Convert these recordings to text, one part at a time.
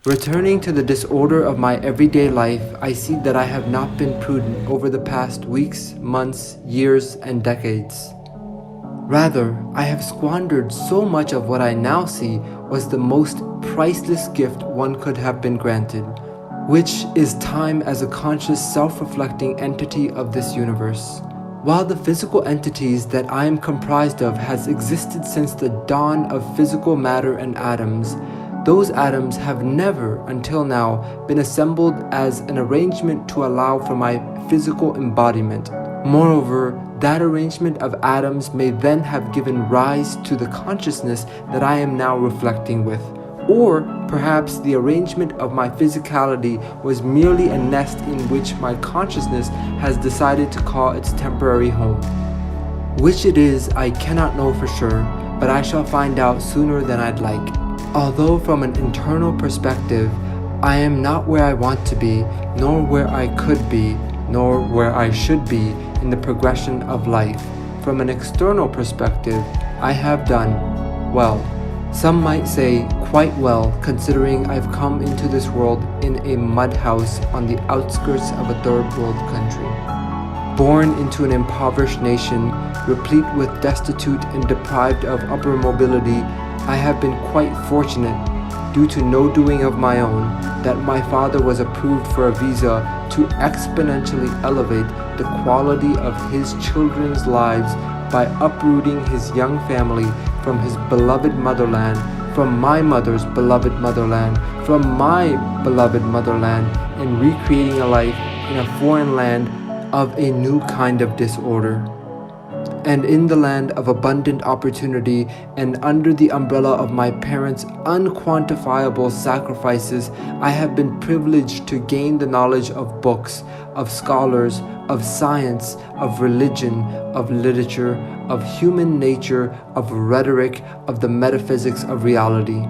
Returning to the disorder of my everyday life, I see that I have not been prudent over the past weeks, months, years, and decades. Rather, I have squandered so much of what I now see was the most priceless gift one could have been granted, which is time as a conscious, self-reflecting entity of this universe. While the physical entities that I am comprised of has existed since the dawn of physical matter and atoms, those atoms have never, until now, been assembled as an arrangement to allow for my physical embodiment. Moreover, that arrangement of atoms may then have given rise to the consciousness that I am now reflecting with. Or perhaps the arrangement of my physicality was merely a nest in which my consciousness has decided to call its temporary home. Which it is, I cannot know for sure, but I shall find out sooner than I'd like. Although from an internal perspective, I am not where I want to be, nor where I could be, nor where I should be in the progression of life. From an external perspective, I have done well. Some might say quite well, considering I've come into this world in a mud house on the outskirts of a third world country. Born into an impoverished nation, replete with destitute and deprived of upper mobility, I have been quite fortunate, due to no doing of my own, that my father was approved for a visa to exponentially elevate the quality of his children's lives by uprooting his young family from his beloved motherland, from my mother's beloved motherland, from my beloved motherland, and recreating a life in a foreign land of a new kind of disorder. And in the land of abundant opportunity and under the umbrella of my parents' unquantifiable sacrifices, I have been privileged to gain the knowledge of books, of scholars, of science, of religion, of literature, of human nature, of rhetoric, of the metaphysics of reality,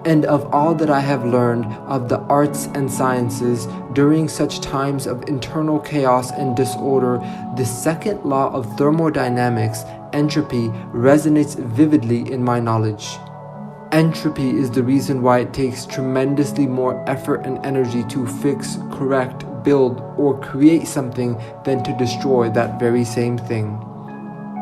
and of all that I have learned of the arts and sciences during such times of internal chaos and disorder. The second law of thermodynamics, entropy, resonates vividly in my knowledge. Entropy is the reason why it takes tremendously more effort and energy to fix, correct, build, or create something than to destroy that very same thing.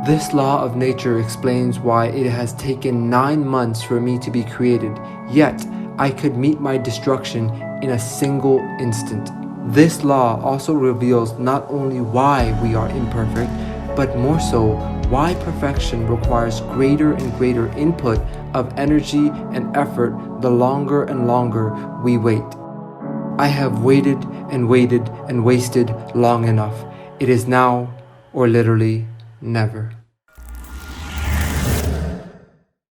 This law of nature explains why it has taken 9 months for me to be created, yet I could meet my destruction in a single instant. This law also reveals not only why we are imperfect, but more so, why perfection requires greater and greater input of energy and effort the longer and longer we wait. I have waited and waited and wasted long enough. It is now, or literally, never.